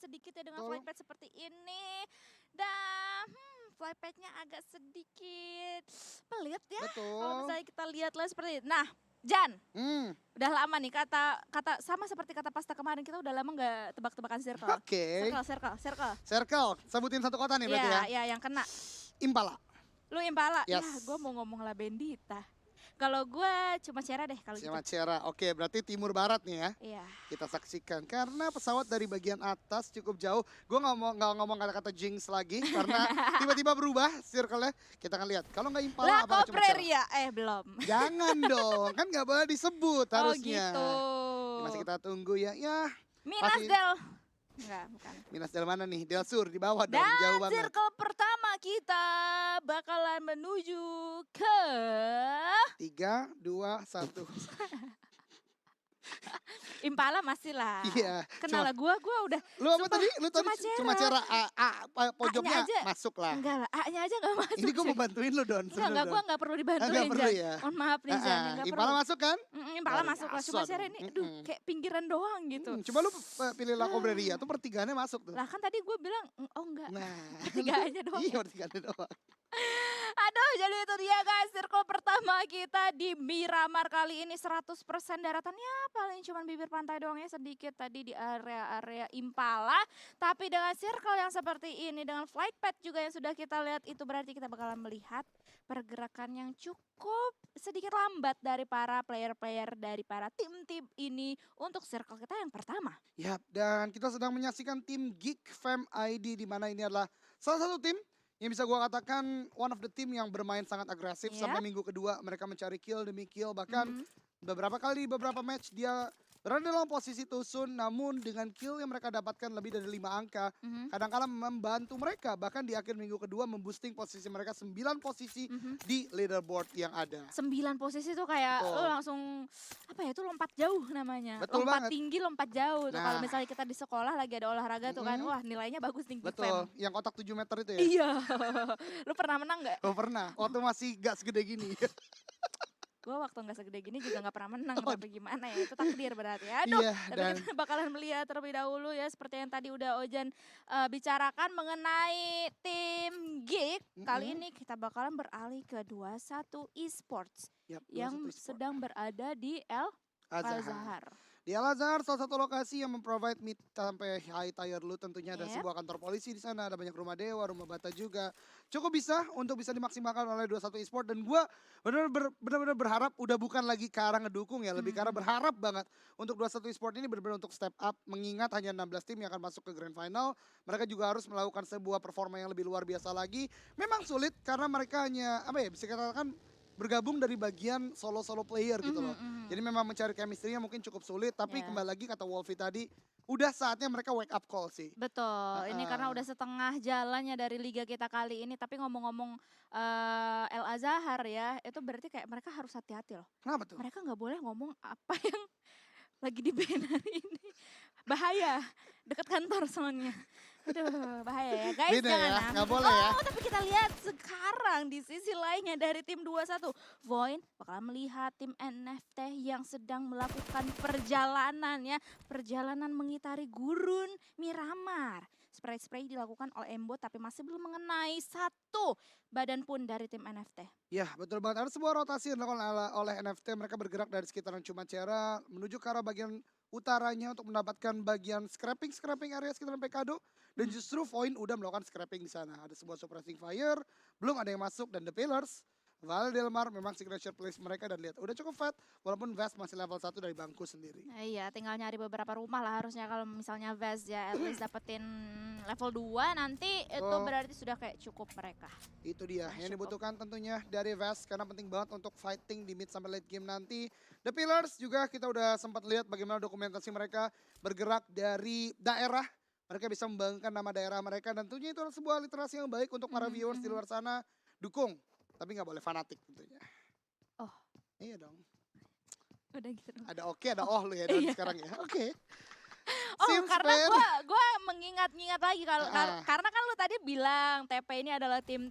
sedikit ya dengan flypad seperti ini. Dan flypadnya agak sedikit pelit ya. Kalau misalnya kita lihatlah seperti itu. Nah, Jan, udah lama nih kata sama seperti kata pasta kemarin, kita udah lama nggak tebak-tebakan circle. Oke. Circle. Sebutin satu kota nih berarti ya? Iya, yang kena. Impala. Lu Impala? Yes. Ya, gue mau ngomong La Bendita. Kalau gue cuma Cera deh kalau gitu. Cuma Cera, oke berarti timur barat nih ya. Iya. Kita saksikan, karena pesawat dari bagian atas cukup jauh. Gue nggak ngomong kata-kata jinx lagi, karena tiba-tiba berubah circle-nya. Kita akan lihat, kalau nggak Impala apa cuma Cera? Belum. Jangan dong, kan nggak boleh disebut harusnya. Oh gitu. Masih kita tunggu ya. Minas Del. Enggak, bukan. Minas Del mana nih? Del Sur, di bawah dong, Dan jauh banget. circle pertama kita bakalan menuju ke 3, 2, 1. Impala masih lah. Iya. Kenal lah, gue udah. Lu apa tadi? Lu tadi cuma Cera pojoknya masuk lah. Enggak lah, A-nya aja gak masuk. Ini gue mau bantuin lu Don. Enggak, gue gak perlu dibantuin. Enggak perlu ya. Mohon maaf nih Jan. Impala masuk kan? Impala masuk lah, cuma Cera ini aduh kayak pinggiran doang gitu. Coba lu pilih La Cobreria tuh pertigaannya masuk tuh. Lah kan tadi gue bilang, oh enggak. Nah. Pertigaannya doang. Iya, pertigaannya doang. Aduh, jadi itu dia guys, circle pertama kita di Miramar kali ini 100% daratan, ya paling cuman bibir pantai doang ya, sedikit tadi di area-area Impala. Tapi dengan circle yang seperti ini, dengan flight path juga yang sudah kita lihat, itu berarti kita bakalan melihat pergerakan yang cukup sedikit lambat dari para player-player, dari para tim-tim ini untuk circle kita yang pertama. Yap, dan kita sedang menyaksikan tim Geek Fam ID, di mana ini adalah salah satu tim yang bisa gue katakan one of the team yang bermain sangat agresif. Sampai minggu kedua mereka mencari kill demi kill. Bahkan beberapa kali, beberapa match dia berada dalam posisi tusun. Namun dengan kill yang mereka dapatkan lebih dari 5 angka. Kadang-kadang membantu mereka. Bahkan di akhir minggu kedua memboosting posisi mereka 9 posisi di leaderboard yang ada. 9 posisi tuh kayak lo langsung, apa ya, itu lompat jauh namanya. Betul lompat banget. tinggi, lompat jauh. Nah. Kalau misalnya kita di sekolah lagi ada olahraga tuh kan, wah nilainya bagus nih. Betul, yang kotak 7 meter itu ya? Iya. Lu pernah menang gak? Oh pernah, waktu masih gak segede gini. Gue waktu gak segede gini juga gak pernah menang, tapi gimana ya, itu takdir berarti. Aduh, tapi kita bakalan melihat terlebih dahulu ya, seperti yang tadi udah Ojan bicarakan mengenai tim Geek. Kali ini kita bakalan beralih ke 21 Esports yang sedang berada di El Azhar. Di Al Azhar, salah satu lokasi yang memprovide mid sampai high tier loot tentunya. Ada sebuah kantor polisi di sana, ada banyak rumah dewa, rumah bata juga. Cukup bisa untuk bisa dimaksimalkan oleh 21 Esport, dan gue benar-benar berharap udah bukan lagi ke arah ngedukung ya, lebih ke arah berharap banget untuk 21 Esport ini benar-benar untuk step up, mengingat hanya 16 tim yang akan masuk ke grand final. Mereka juga harus melakukan sebuah performa yang lebih luar biasa lagi. Memang sulit karena mereka hanya bisa katakan bergabung dari bagian solo player gitu loh. Jadi memang mencari chemistry-nya mungkin cukup sulit, tapi kembali lagi kata Wolfie tadi, udah saatnya mereka wake up call sih. Betul, ini karena udah setengah jalannya dari liga kita kali ini. Tapi ngomong-ngomong El Azhar ya, itu berarti kayak mereka harus hati-hati loh. Kenapa tuh? Mereka gak boleh ngomong apa yang lagi di ban hari ini. Bahaya, deket kantor soalnya. Aduh, bahaya ya guys, Beda jangan ya, nggak boleh ya. Tapi kita lihat sekarang di sisi lainnya dari tim 21. Void bakal melihat tim NFT yang sedang melakukan perjalanan ya. Perjalanan mengitari gurun Miramar. Spray-spray dilakukan oleh Embot tapi masih belum mengenai satu badan pun dari tim NFT. Ya betul banget, ada sebuah rotasi yang dilakukan oleh NFT. Mereka bergerak dari sekitaran Cuma Cera menuju ke arah bagian utaranya untuk mendapatkan bagian scrapping area sekitaran Pekado. Dan justru Void udah melakukan scrapping di sana. Ada sebuah suppressing fire, belum ada yang masuk, dan The Pillars, Val Delmar memang signature place mereka, dan lihat udah cukup fat walaupun Vest masih level 1 dari bangku sendiri. Iya, tinggal nyari beberapa rumah lah harusnya kalau misalnya Vest ya at least dapetin level 2 nanti itu berarti sudah kayak cukup mereka. Itu dia yang dibutuhkan tentunya dari Vest karena penting banget untuk fighting di mid sampai late game nanti. The Pillars juga kita udah sempat lihat bagaimana dokumentasi mereka bergerak dari daerah. Mereka bisa membanggakan nama daerah mereka, dan tentunya itu adalah sebuah literasi yang baik untuk para viewers di luar sana. Dukung, tapi nggak boleh fanatik tentunya. Oh. Iya dong. Udah gitu dong. Ada oke, ada lu ya Don sekarang ya. Oke. Karena gue mengingat-ingat lagi karena kan lu tadi bilang TP ini adalah tim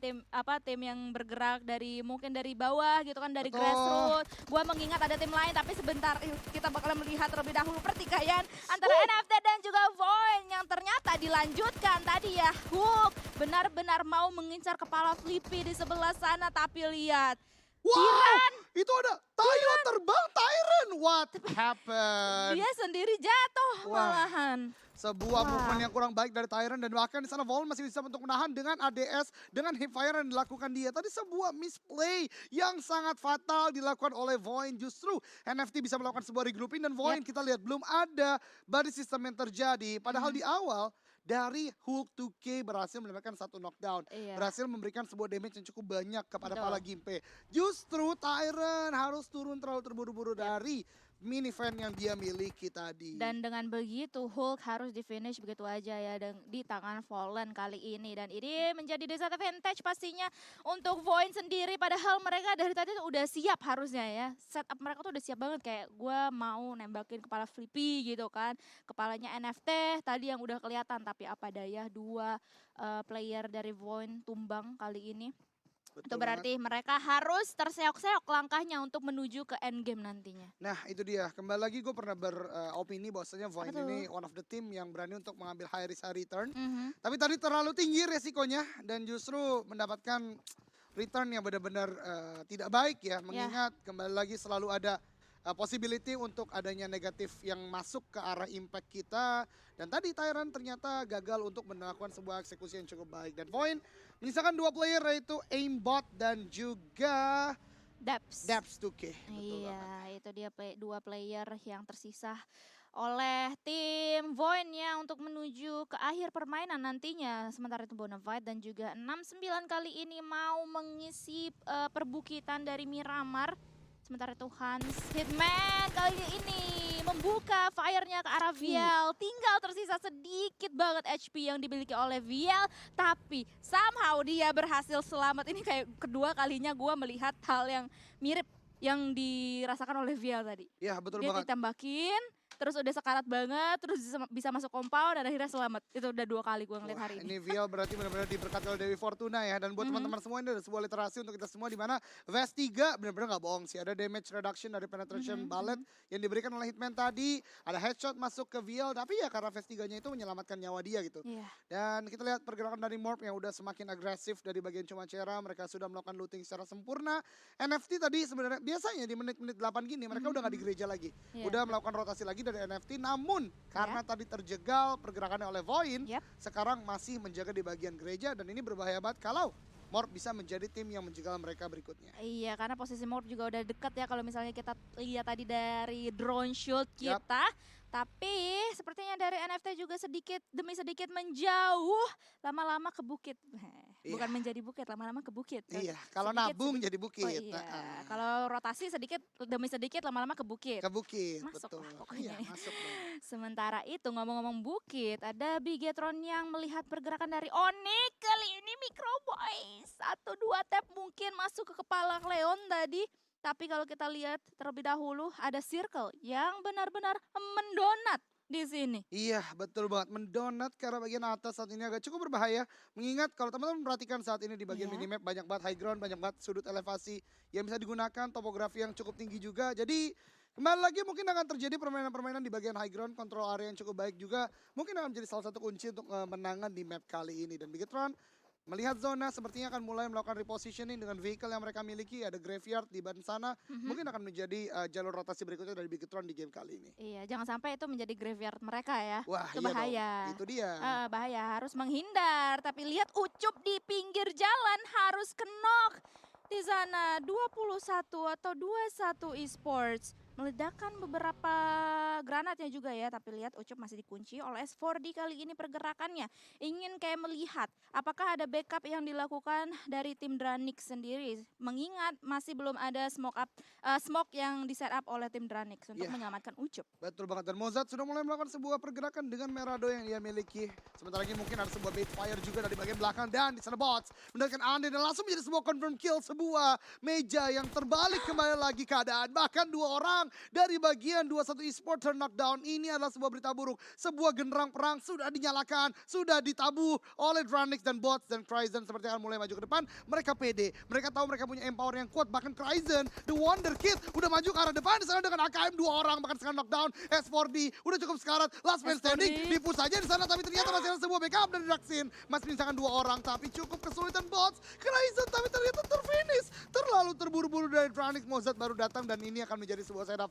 yang bergerak dari mungkin dari bawah gitu kan, dari grassroots. Gue mengingat ada tim lain, tapi sebentar kita bakal melihat terlebih dahulu pertikaian antara NFT dan juga Void yang ternyata dilanjutkan tadi ya. Hook benar-benar mau mengincar kepala Flippy di sebelah sana, tapi lihat. Wow, itu ada Tayo terbang Tyron. What happened? Dia sendiri jatuh Wah. malahan. Sebuah Wah. movement yang kurang baik dari Tyron dan bahkan di sana Vol masih bisa untuk menahan dengan ADS dengan hipfire yang dilakukan dia. Tadi sebuah misplay yang sangat fatal dilakukan oleh Void. Justru NFT bisa melakukan sebuah regrouping dan Void kita lihat belum ada body system yang terjadi. Padahal di awal dari Hulk 2K berhasil mendapatkan satu knockdown. Iya. Berhasil memberikan sebuah damage yang cukup banyak kepada Betul. Pala Gimpe. Justru Tyron harus turun terlalu terburu-buru dari minivan yang dia miliki tadi. Dan dengan begitu Hulk harus di finish begitu aja ya di tangan Fallen kali ini. Dan ini menjadi disadvantage pastinya untuk Void sendiri. Padahal mereka dari tadi tuh udah siap harusnya ya. Setup mereka tuh udah siap banget, kayak gue mau nembakin kepala Flippy gitu kan. Kepalanya NFT tadi yang udah kelihatan. Tapi apa daya dua player dari Void tumbang kali ini. Betul Itu banget. berarti mereka harus terseok-seok langkahnya untuk menuju ke endgame nantinya. Nah itu dia, kembali lagi gue pernah beropini bahwasanya Void Apa tuh? ini one of the team yang berani untuk mengambil high risk high return. Mhm. Tapi tadi terlalu tinggi resikonya dan justru mendapatkan return yang benar-benar tidak baik ya. Mengingat kembali lagi selalu ada possibility untuk adanya negatif yang masuk ke arah impact kita. Dan tadi Tyron ternyata gagal untuk melakukan sebuah eksekusi yang cukup baik. Dan Void menyisakan dua player yaitu Aimbot dan juga Daps. 2K. Betul Iya, banget. itu dia dua player yang tersisa oleh tim Void ya untuk menuju ke akhir permainan nantinya. Sementara itu Bonafide dan juga 69 kali ini mau mengisi perbukitan dari Miramar. Sementara itu Hans Hitman kali ini membuka fire-nya ke arah Viel. Tinggal tersisa sedikit banget HP yang dimiliki oleh Viel. Tapi somehow dia berhasil selamat. Ini kayak kedua kalinya gue melihat hal yang mirip yang dirasakan oleh Viel tadi. Ya betul Dia banget. ditembakin, terus udah sekarat banget, terus bisa masuk compound dan akhirnya selamat. Itu udah dua kali gue ngeliat Wah, hari ini ini. Vial berarti benar-benar diberkati oleh Dewi Fortuna ya. Dan buat teman-teman semua ini ada sebuah literasi untuk kita semua di mana Vest 3 benar-benar nggak bohong sih. Ada damage reduction dari penetration bullet yang diberikan oleh Hitman tadi. Ada headshot masuk ke Vial, tapi ya karena Vest 3-nya itu menyelamatkan nyawa dia gitu. Iya. Dan kita lihat pergerakan dari Morp yang udah semakin agresif dari bagian Cumacera. Mereka sudah melakukan looting secara sempurna. NFT tadi sebenarnya biasanya di menit-menit 8 gini mereka udah nggak di gereja lagi. Iya. Udah melakukan rotasi lagi dari NFT. Namun karena tadi terjegal pergerakannya oleh Void, Yep. sekarang masih menjaga di bagian gereja. Dan ini berbahaya banget kalau Morp bisa menjadi tim yang menjegal mereka berikutnya. Iya, karena posisi Morp juga udah dekat ya kalau misalnya kita lihat tadi dari drone shoot Yap. kita. Tapi sepertinya dari NFT juga sedikit demi sedikit menjauh, lama-lama ke bukit. Bukan Iya. menjadi bukit, lama-lama ke bukit. Iya, kalau Sedikit, nabung sedikit. jadi Oh bukit. iya, Nah, kalau rotasi sedikit demi sedikit lama-lama ke bukit. ke bukit, Masuk betul. lah pokoknya. Iya, masuk dong. Sementara itu ngomong-ngomong bukit, ada Bigetron yang melihat pergerakan dari Onyx. Kali ini Micro Boy 1-2 tap mungkin masuk ke kepala Leon tadi. Tapi kalau kita lihat terlebih dahulu ada Circle yang benar-benar mendonat di sini. Iya, betul banget. Mendonat ke arah bagian atas saat ini agak cukup berbahaya. Mengingat kalau teman-teman perhatikan saat ini di bagian Iya. minimap banyak banget high ground, banyak banget sudut elevasi yang bisa digunakan, topografi yang cukup tinggi juga. Jadi kembali lagi mungkin akan terjadi permainan-permainan di bagian high ground, kontrol area yang cukup baik juga. Mungkin akan menjadi salah satu kunci untuk menangan di map kali ini. Dan Bigetron melihat zona sepertinya akan mulai melakukan repositioning dengan vehicle yang mereka miliki. Ada graveyard di ban sana. Mungkin akan menjadi jalur rotasi berikutnya dari Bigetron di game kali ini. Iya, jangan sampai itu menjadi graveyard mereka ya. Wah, Itu iya dong. bahaya. Itu dia. Bahaya, harus menghindar. Tapi lihat Ucup di pinggir jalan harus kenok. Di sana 21 atau 21 esports. Meledakkan beberapa granatnya juga ya. Tapi lihat Ucup masih dikunci oleh S4D kali ini pergerakannya. Ingin kayak melihat apakah ada backup yang dilakukan dari tim Dranix sendiri. Mengingat masih belum ada smoke yang di setup oleh tim Dranix untuk Iya. menyelamatkan Ucup. Betul banget, dan Mozart sudah mulai melakukan sebuah pergerakan dengan Merado yang dia miliki. Sebentar lagi mungkin ada sebuah bait fire juga dari bagian belakang, dan di sana bots mendapatkan Ande dan langsung menjadi sebuah confirm kill, sebuah meja yang terbalik kembali lagi keadaan. Bahkan dua orang dari bagian 21 eSport turn knockdown. Ini adalah sebuah berita buruk. Sebuah genderang perang sudah dinyalakan, sudah ditabuh oleh Dranix dan bots, dan Cryzen seperti akan mulai maju ke depan. Mereka pede, mereka tahu mereka punya empower yang kuat. Bahkan Cryzen, The Wonder Kid udah maju ke arah depan di sana dengan AKM 2 orang, bahkan sekarang knockdown. S4D udah cukup sekarat, last man standing, S4D. dipush saja di sana, tapi ternyata masih ternyata sebuah backup dari Daxin. Masih menyisakan 2 orang, tapi cukup kesulitan bots. Crazen, tapi ternyata terfinish. Terlalu terburu-buru dari Dranix. Mozart baru datang dan ini akan menjadi sebuah setup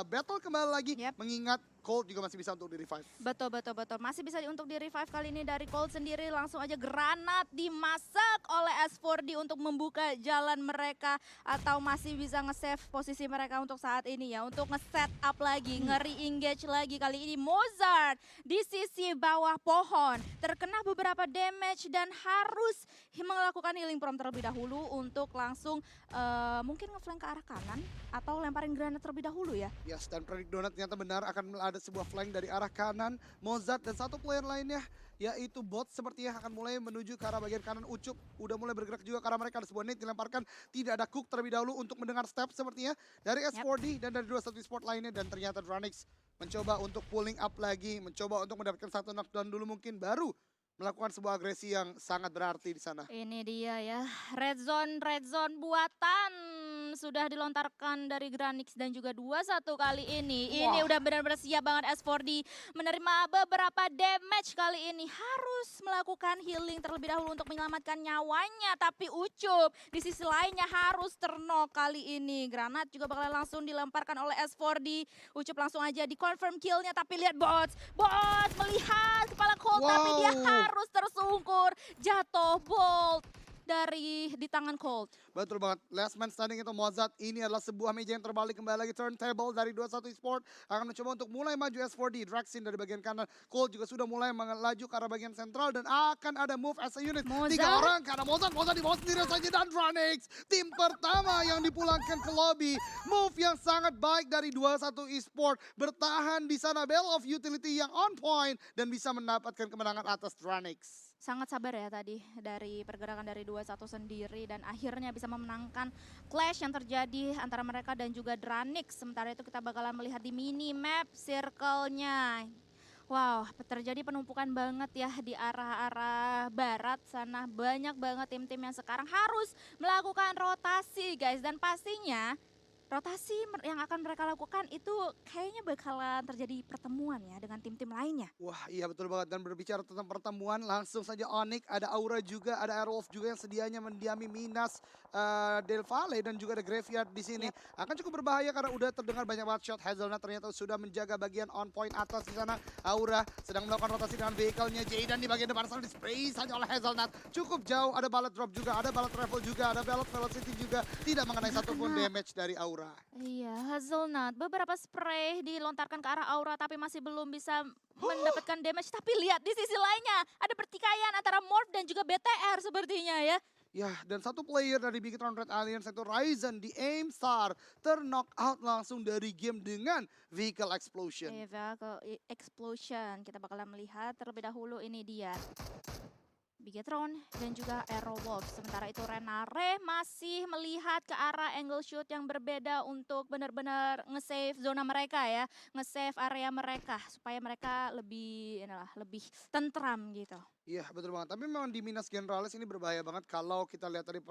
battle kembali lagi. Yep. Mengingat Cold juga masih bisa untuk di-revive. Betul, betul, betul. Masih bisa untuk di-revive kali ini dari Cold sendiri. Langsung aja granat dimasak oleh S4D untuk membuka jalan mereka. Atau masih bisa nge-save posisi mereka untuk saat ini ya. Untuk nge-set up lagi, nge-re-engage lagi. Kali ini Mozart di sisi bawah pohon. Terkena beberapa damage dan harus melakukan healing prom terlebih dahulu. Untuk langsung mungkin nge-flank ke arah kanan. Atau lemparin granat terlebih dahulu ya. Yes, dan Predict Donut ternyata benar akan ada sebuah flank dari arah kanan. Mozart dan satu player lainnya yaitu bot sepertinya akan mulai menuju ke arah bagian kanan. Ucup udah mulai bergerak juga karena mereka ada sebuah nade dilemparkan. Tidak ada cook terlebih dahulu untuk mendengar step sepertinya dari S4D dan dari 21 sport lainnya. Dan ternyata Dranix mencoba untuk pulling up lagi. Mencoba untuk mendapatkan satu knockdown dulu mungkin baru melakukan sebuah agresi yang sangat berarti di sana. Ini dia ya, red zone buatan sudah dilontarkan dari Granix dan juga 21 kali ini. Ini Wah. udah benar-benar siap banget S4D menerima beberapa damage kali ini. Harus melakukan healing terlebih dahulu untuk menyelamatkan nyawanya. Tapi Ucup di sisi lainnya harus ternok kali ini. Granat juga bakal langsung dilemparkan oleh S4D. Ucup langsung aja di confirm killnya, tapi lihat bots melihat kepala Cold tapi dia harus tersungkur. Jatuh bolt dari di tangan Cold. Betul banget. Last man standing itu Mozart. Ini adalah sebuah meja yang terbalik kembali lagi. Turntable dari 21 Sport. Akan mencoba untuk mulai maju S4D. Draxin dari bagian kanan. Cold juga sudah mulai melaju ke arah bagian sentral. Dan akan ada move as a unit. Mozart. 3 orang karena Mozart di bawah sendiri saja. Dan Dranix. Tim pertama yang dipulangkan ke lobby. Move yang sangat baik dari 21 Esport. Bertahan di sana. Bell of Utility yang on point. Dan bisa mendapatkan kemenangan atas Dranix. Sangat sabar ya tadi dari pergerakan dari 21 sendiri dan akhirnya bisa memenangkan clash yang terjadi antara mereka dan juga Dranix. Sementara itu kita bakalan melihat di minimap circle-nya. Wow, terjadi penumpukan banget ya di arah-arah barat sana. Banyak banget tim-tim yang sekarang harus melakukan rotasi guys. Dan pastinya rotasi yang akan mereka lakukan itu kayaknya bakalan terjadi pertemuan ya dengan tim-tim lainnya. Wah iya betul banget, dan berbicara tentang pertemuan langsung saja Onyx, ada Aura juga, ada Airwolf juga yang sedianya mendiami Minas, Del Valle dan juga ada Graveyard di sini. Akan cukup berbahaya karena udah terdengar banyak banget shot. Hazelnut ternyata sudah menjaga bagian on point atas di sana. Aura sedang melakukan rotasi dengan vehicle-nya. Jayden di bagian depan sana di-spray saja oleh Hazelnut. Cukup jauh, ada ballot drop juga, ada ballot travel juga, ada ballot velocity juga. Tidak mengenai satupun damage dari Aura. Iya, Hazelnut beberapa spray dilontarkan ke arah Aura tapi masih belum bisa mendapatkan damage. Tapi lihat di sisi lainnya ada pertikaian antara Morph dan juga BTR sepertinya ya. Ya, dan satu player dari Bigetron Red Alliance yaitu Ryzen di Aim Star terknock out langsung dari game dengan vehicle explosion. Iya, vehicle explosion. Kita bakalan melihat terlebih dahulu ini dia. Bigetron dan juga Aerowolf. Sementara itu Renare masih melihat ke arah angle shoot yang berbeda untuk benar-benar nge-save zona mereka ya. Nge-save area mereka supaya mereka lebih tentram gitu. Iya betul banget, tapi memang di Minas Generalis ini berbahaya banget kalau kita lihat dari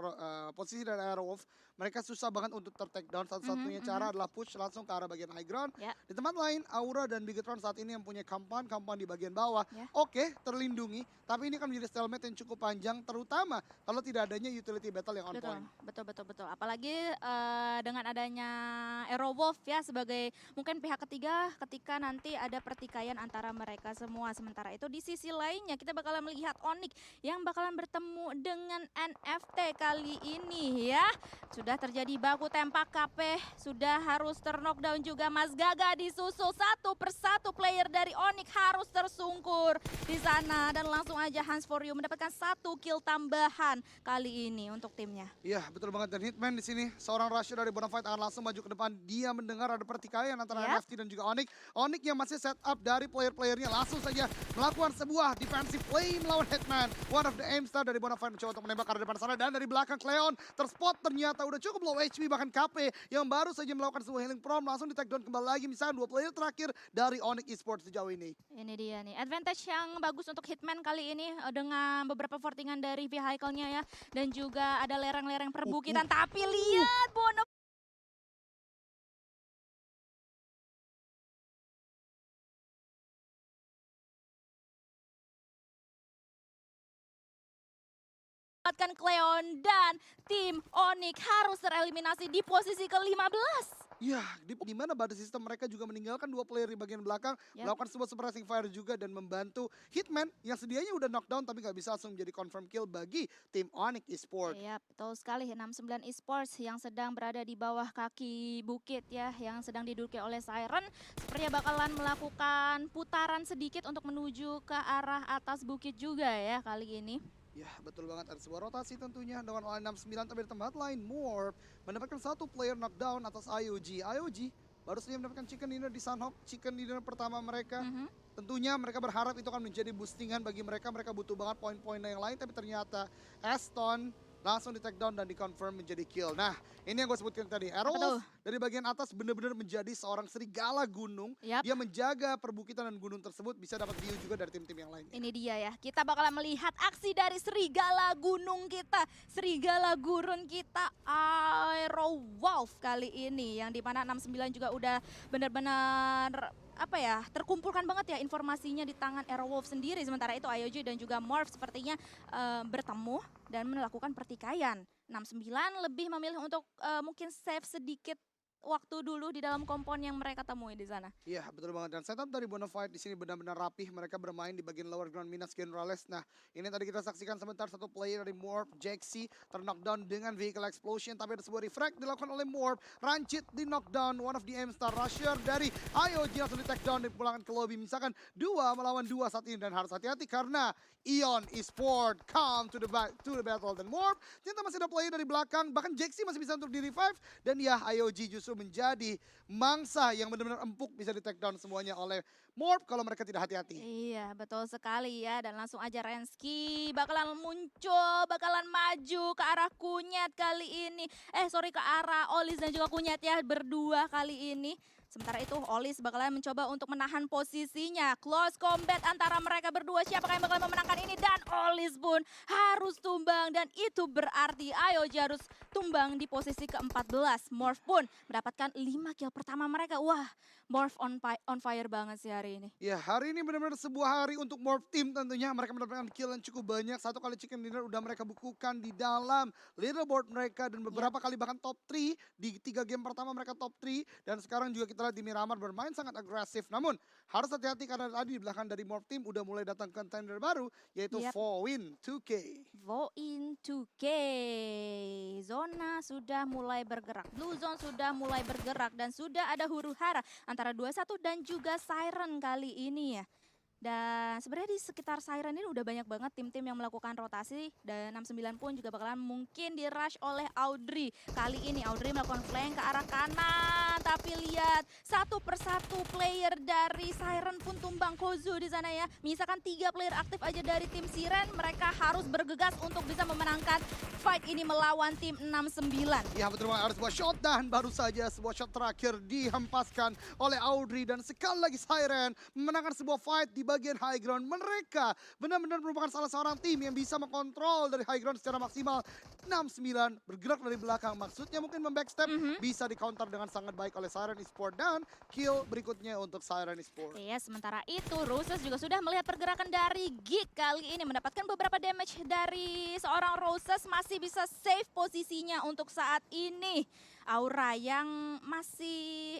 posisi dari Aerowolf. Mereka susah banget untuk ter-take down, satu-satunya cara adalah push langsung ke arah bagian high ground. Yeah. Di tempat lain, Aura dan Bigetron saat ini yang punya kampan di bagian bawah. Yeah. Oke, terlindungi, tapi ini kan menjadi stalemate yang cukup panjang, terutama kalau tidak adanya utility battle yang on point. Betul. Apalagi dengan adanya Aerowolf ya sebagai mungkin pihak ketiga ketika nanti ada pertikaian antara mereka semua. Sementara itu di sisi lainnya kita bakalan melihat Onyx yang bakalan bertemu dengan NFT kali ini ya. Sudah terjadi baku tembak KP, sudah harus ter-knockdown juga Mas Gaga disusul satu persatu player dari Onyx harus tersungkur di sana dan langsung aja Hans For You mendapatkan 1 kill tambahan kali ini untuk timnya. Iya betul banget, dan Hitman di sini seorang rusher dari Bonafide akan langsung maju ke depan. Dia mendengar ada pertikaian antara NFT dan juga Onyx. Onyx yang masih set up dari player-playernya langsung saja melakukan sebuah defensive play melawan Hitman. One of the aim star dari Bonafide mencoba untuk menembak ke arah depan sana dan dari belakang Cleon terspot ternyata udah cukup low HP, bahkan KP yang baru saja melakukan sebuah healing prom langsung di take down kembali lagi. Misalnya 2 player terakhir dari Onyx Esports sejauh ini. Ini dia nih advantage yang bagus untuk Hitman kali ini dengan beberapa fortingan dari vehicle-nya ya dan juga ada lereng-lereng perbukitan tapi lihat Bonafide mendapatkan Cleon dan tim Onyx harus tereliminasi di posisi ke-15. Ya, di mana pada sistem mereka juga meninggalkan 2 player di bagian belakang, melakukan sebuah suppressing fire juga dan membantu Hitman yang sedianya udah knockdown tapi nggak bisa langsung menjadi confirm kill bagi tim Onyx Esports. Iya, betul sekali. 69 Esports yang sedang berada di bawah kaki bukit ya, yang sedang diduduki oleh Siren. Sepertinya bakalan melakukan putaran sedikit untuk menuju ke arah atas bukit juga ya kali ini. Ya, betul banget. Ada sebuah rotasi tentunya dengan oleh 69 tapi di tempat lain Morph mendapatkan 1 player knockdown atas IOG. IOG baru saja mendapatkan chicken dinner di Sunhawk, chicken dinner pertama mereka. Tentunya mereka berharap itu akan menjadi boostingan bagi mereka. Mereka butuh banget poin-poin yang lain tapi ternyata Aston langsung di take down dan di-confirm menjadi kill. Nah, ini yang gue sebutkan tadi. Aerowolf dari bagian atas benar-benar menjadi seorang serigala gunung. Dia menjaga perbukitan dan gunung tersebut, bisa dapat view juga dari tim-tim yang lainnya. Ini dia ya, kita bakalan melihat aksi dari serigala gunung kita. Serigala gurun kita, Aerowolf kali ini. Yang dimana 69 juga udah benar-benar terkumpulkan banget ya informasinya di tangan Aerowolf sendiri. Sementara itu IOG dan juga Morph sepertinya bertemu dan melakukan pertikaian. 69 lebih memilih untuk mungkin save sedikit waktu dulu di dalam kompon yang mereka temui di sana. Iya, betul banget. Dan setup dari Bonafide di sini benar-benar rapih. Mereka bermain di bagian lower ground Minas Generales. Nah, ini tadi kita saksikan sebentar satu player dari Morph, Jaxi, terknockdown dengan vehicle explosion. Tapi ada sebuah refract dilakukan oleh Morph. Rancid di knockdown, one of the M-Star Rusher dari IOG langsung di take down, dipulangkan ke lobby. Misalkan 2 melawan 2 saat ini. Dan harus hati-hati karena Ion Esport come to the battle. Dan Morph, ternyata masih ada player dari belakang. Bahkan Jaxi masih bisa untuk di-revive. Dan ya, IOG justru menjadi mangsa yang benar-benar empuk, bisa di take down semuanya oleh Morph kalau mereka tidak hati-hati. Iya, betul sekali ya. Dan langsung aja Rensky bakalan muncul, bakalan maju ke arah Kunyat kali ini. Ke arah Olis dan juga Kunyat ya, berdua kali ini. Sementara itu Olis bakalan mencoba untuk menahan posisinya. Close combat antara mereka berdua. Siapakah yang bakalan memenangkan ini? Dan Olis pun harus tumbang. Dan itu berarti IOG harus tumbang di posisi ke-14. Morph pun mendapatkan 5 kill pertama mereka. Wah, Morph on fire banget sih hari ini. Ya, hari ini benar-benar sebuah hari untuk Morph Team tentunya. Mereka mendapatkan kill yang cukup banyak. 1 kali chicken dinner udah mereka bukukan di dalam leaderboard mereka. Dan beberapa kali bahkan top 3. Di 3 game pertama mereka top 3. Dan sekarang juga kita lihat di Miramar bermain sangat agresif. Namun harus hati-hati karena tadi di belakang dari Morph Team udah mulai datang contender baru. Yaitu Voin 2K. Voin 2K. Zona sudah mulai bergerak. Blue Zone sudah mulai bergerak. Dan sudah ada huru-hara antara 21 dan juga Siren kali ini ya. Dan sebenarnya di sekitar Siren ini udah banyak banget tim-tim yang melakukan rotasi. Dan 69 pun juga bakalan mungkin di rush oleh Audrey. Kali ini Audrey melakukan flank ke arah kanan. Tapi lihat satu persatu player dari Siren pun tumbang. Kozu di sana ya. Misalkan 3 player aktif aja dari tim Siren. Mereka harus bergegas untuk bisa memenangkan fight ini melawan tim 69. Ya, betul banget. Ada sebuah shot dan baru saja sebuah shot terakhir dihempaskan oleh Audrey. Dan sekali lagi Siren memenangkan sebuah fight di bagian high ground. Mereka benar-benar merupakan salah seorang tim yang bisa mengontrol dari high ground secara maksimal. 69 bergerak dari belakang. Maksudnya mungkin membackstep bisa di counter dengan sangat baik oleh Siren Esport. Dan kill berikutnya untuk Siren Esport. Iya, sementara itu Roses juga sudah melihat pergerakan dari Geek kali ini. Mendapatkan beberapa damage dari seorang Roses. Masih bisa save posisinya untuk saat ini. Aura yang masih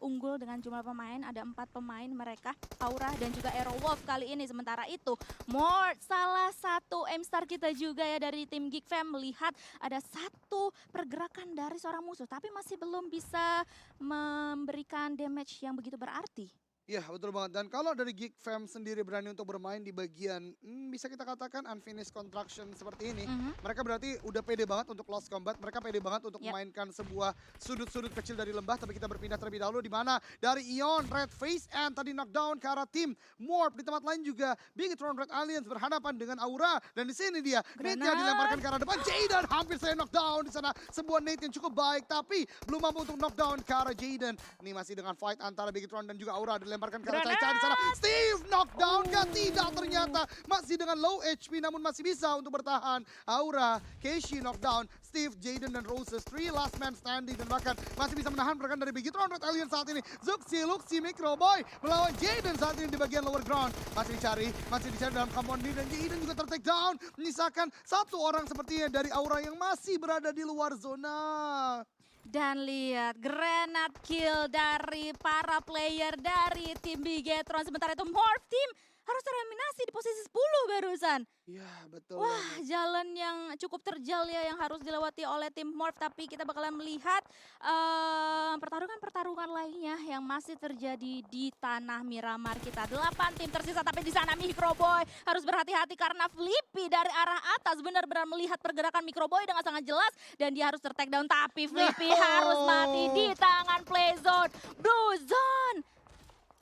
unggul dengan jumlah pemain, ada 4 pemain mereka, Aura dan juga Aerowolf kali ini. Sementara itu Mort, salah satu M-Star kita juga ya dari tim Geek Fam, melihat ada satu pergerakan dari seorang musuh tapi masih belum bisa memberikan damage yang begitu berarti. Iya, betul banget. Dan kalau dari Geek Fam sendiri berani untuk bermain di bagian bisa kita katakan unfinished construction seperti ini, mereka berarti udah pede banget untuk lost combat. Mereka pede banget untuk memainkan sebuah sudut-sudut kecil dari lembah. Tapi kita berpindah terlebih dahulu di mana dari Ion, Red Face, and tadi knockdown ke arah tim Morph. Di tempat lain juga Biggitron Red Alliance berhadapan dengan Aura. Dan di sini dia nade-nya dilemparkan ke arah depan. Jaden hampir saya knockdown di sana. Sebuah nade yang cukup baik tapi belum mampu untuk knockdown ke arah Jaden. Ini masih dengan fight antara Biggitron dan juga Aura. dilemparkan ke arah Granat! Cai di sana. Steve knockdown gak? Tidak ternyata. Masih dengan low HP namun masih bisa untuk bertahan. Aura, Keishi knockdown. Steve, Jaden dan Roses 3 last man standing dan bahkan masih bisa menahan pergerakan dari Biggitron Red Alien saat ini. Zuxi, Luxi, Microboy melawan Jaden saat ini di bagian lower ground. Masih dicari dalam compound ini dan Jaden juga ter-take down. Menyisakan satu orang sepertinya dari Aura yang masih berada di luar zona. Dan lihat granat kill dari para player dari tim Bigetron. Sementara itu Morph Team harus tereliminasi di posisi 10 barusan. Ya betul. Wah, banget. jalan yang cukup terjal ya yang harus dilewati oleh tim Morph. Tapi kita bakalan melihat pertarungan-pertarungan lainnya yang masih terjadi di tanah Miramar kita. 8 tim tersisa tapi di sana Microboy harus berhati-hati karena Flippy dari arah atas benar-benar melihat pergerakan Microboy dengan sangat jelas dan dia harus ter-take down. Tapi Flippy harus mati di tangan Playzone. Blue Zone.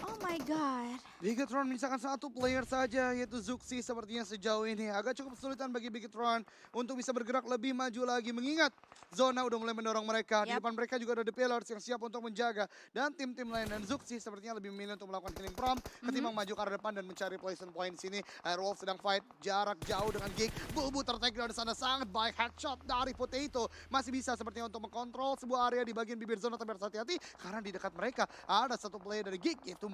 Oh my god. Bigetron menyisakan satu player saja yaitu Zuxi sepertinya sejauh ini. Agak cukup kesulitan bagi Bigetron untuk bisa bergerak lebih maju lagi. Mengingat zona udah mulai mendorong mereka. Di depan mereka juga ada The Pillars yang siap untuk menjaga. Dan tim-tim lain dan Zuxi sepertinya lebih memilih untuk melakukan healing prom. Ketimbang maju ke arah depan dan mencari poison point di sini. Airwolf sedang fight jarak jauh dengan Gig. Bubu ter-take down di sana sangat baik. Headshot dari Potato. Masih bisa sepertinya untuk mengontrol sebuah area di bagian bibir zona. Tapi harus hati-hati karena di dekat mereka ada satu player dari Gig yaitu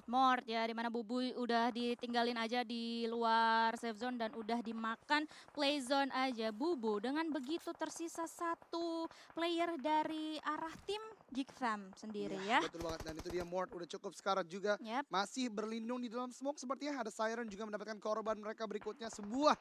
Mort ya, dimana Bubu udah ditinggalin aja di luar safe zone dan udah dimakan play zone aja. Bubu dengan begitu tersisa satu player dari arah tim Geek Fam sendiri ya. Betul banget, dan itu dia Mort udah cukup sekarat juga. Yep. Masih berlindung di dalam smoke sepertinya. Ada Siren juga mendapatkan korban mereka berikutnya. Sebuah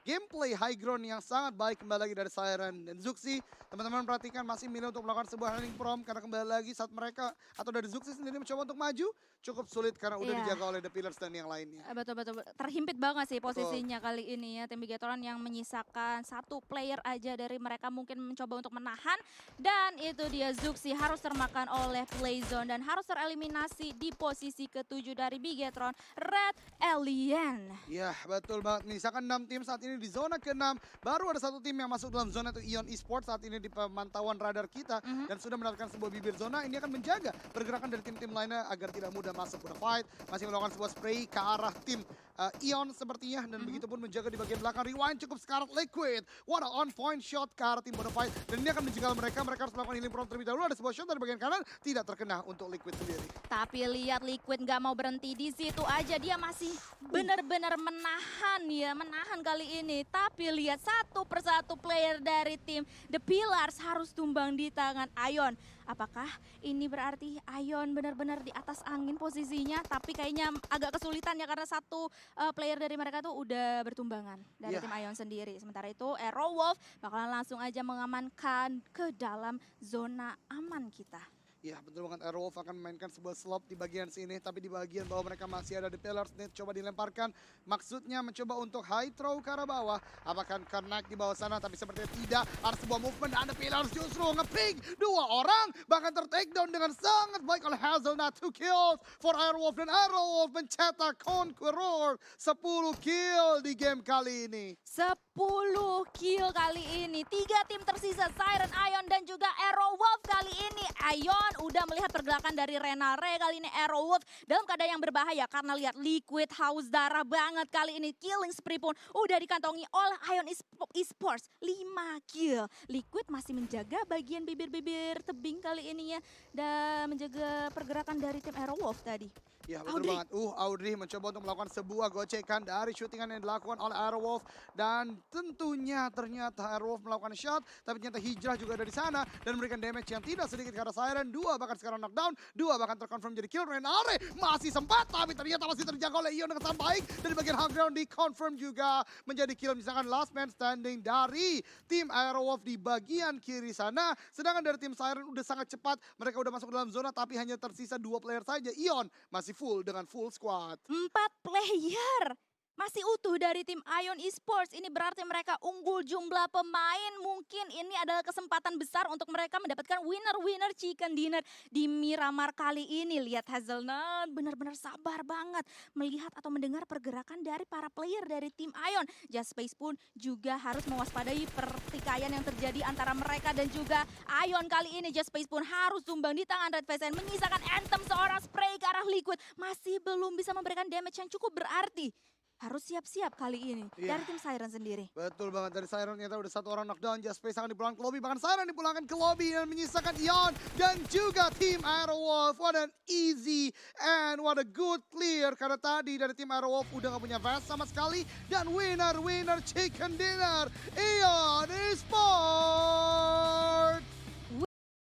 gameplay high ground yang sangat baik kembali lagi dari Siren dan Zuxi. Teman-teman perhatikan masih milih untuk melakukan sebuah healing prom karena kembali lagi saat mereka atau dari Zuxi sendiri mencoba untuk maju cukup sulit karena udah dijaga oleh The Pillars dan yang lainnya. Betul. Terhimpit banget sih posisinya kali ini ya. Tim Bigetron yang menyisakan satu player aja dari mereka mungkin mencoba untuk menahan. Dan itu dia Zuxi harus termakan oleh Playzone dan harus tereliminasi di posisi ke-7 dari Bigetron Red Alien. Ya betul banget, misalkan 6 tim saat ini di zona ke-6. Baru ada satu tim yang masuk dalam zona itu Ion Esports saat ini di pemantauan radar kita. Dan sudah mendapatkan sebuah bibir zona. Ini akan menjaga pergerakan dari tim-tim lainnya agar tidak mudah masuk ke fight. Masih melakukan sebuah spray ke arah tim Ion sepertinya. Dan begitu pun menjaga di bagian belakang. Rewind cukup sekarat Liquid. What a on point shot ke arah tim Bonafide. Dan ini akan menjegal mereka. Mereka harus melakukan healing prom terlebih dahulu. Ada sebuah shot dari bagian kanan. Tidak terkena untuk Liquid sendiri. Tapi lihat Liquid nggak mau berhenti di situ aja. Dia masih benar-benar menahan kali ini. Tapi lihat satu persatu player dari tim The Pillars harus tumbang di tangan Ion. Apakah ini berarti Ion benar-benar di atas angin posisinya? Tapi kayaknya agak kesulitan ya karena satu player dari mereka tuh udah bertumbangan dari tim Ion sendiri. Sementara itu Aerowolf bakalan langsung aja mengamankan ke dalam zona aman kita. Ya betul banget, Airwolf akan memainkan sebuah slop di bagian sini. Tapi di bagian bawah mereka masih ada The Pillars. Net coba dilemparkan. Maksudnya mencoba untuk high throw ke arah bawah. Apakah connect di bawah sana? Tapi sepertinya tidak. Ada sebuah movement dan The Pillars justru nge-ping 2 orang. Bahkan ter-take down dengan sangat baik oleh Hazelnut. 2 kills for Airwolf. Dan Airwolf mencetak Conqueror 10 kill di game kali ini. 10 kill kali ini. 3 tim tersisa, Siren, Ion dan juga Aerowolf kali ini. Ion udah melihat pergerakan dari Renare kali ini. Aerowolf dalam keadaan yang berbahaya karena lihat Liquid haus darah banget kali ini. Killing spree pun udah dikantongi oleh Ion Esports. 5 kill. Liquid masih menjaga bagian bibir-bibir tebing kali ini ya. Dan menjaga pergerakan dari tim Aerowolf tadi. Ya betul banget. Audrey mencoba untuk melakukan sebuah gocekan dari shootingan yang dilakukan oleh Airwolf. Dan tentunya ternyata Airwolf melakukan shot. Tapi ternyata hijrah juga dari sana. Dan memberikan damage yang tidak sedikit ke arah Siren. 2 bahkan sekarang knockdown. 2 bahkan terconfirm jadi kill. Renare masih sempat. Tapi ternyata masih terjaga oleh Ion dengan sangat baik. Dan di bagian high ground di confirm juga menjadi kill. Misalkan last man standing dari tim Airwolf di bagian kiri sana. Sedangkan dari tim Siren udah sangat cepat. Mereka udah masuk ke dalam zona. Tapi hanya tersisa 2 player saja. Ion masih full dengan full squad. 4 player. masih utuh dari tim Ion Esports. Ini berarti mereka unggul jumlah pemain. Mungkin ini adalah kesempatan besar untuk mereka mendapatkan winner chicken dinner di Miramar kali ini. Lihat Hazelnut benar-benar sabar banget melihat atau mendengar pergerakan dari para player dari tim Ion. Just Space pun juga harus mewaspadai pertikaian yang terjadi antara mereka dan juga Ion kali ini. Just Space pun harus tumbang di tangan Red Vesen, menyisakan Anthem seorang spray ke arah Liquid. Masih belum bisa memberikan damage yang cukup berarti. Harus siap-siap kali ini dari tim Siren sendiri. Betul banget, dari Siren ternyata udah satu orang knockdown. Just Space akan dipulangkan ke lobby, bahkan Siren dipulangkan ke lobby dan menyisakan Ion dan juga tim Aerowolf. What an easy and what a good clear, karena tadi dari tim Aerowolf udah gak punya vest sama sekali. Dan winner chicken dinner Ion Esports.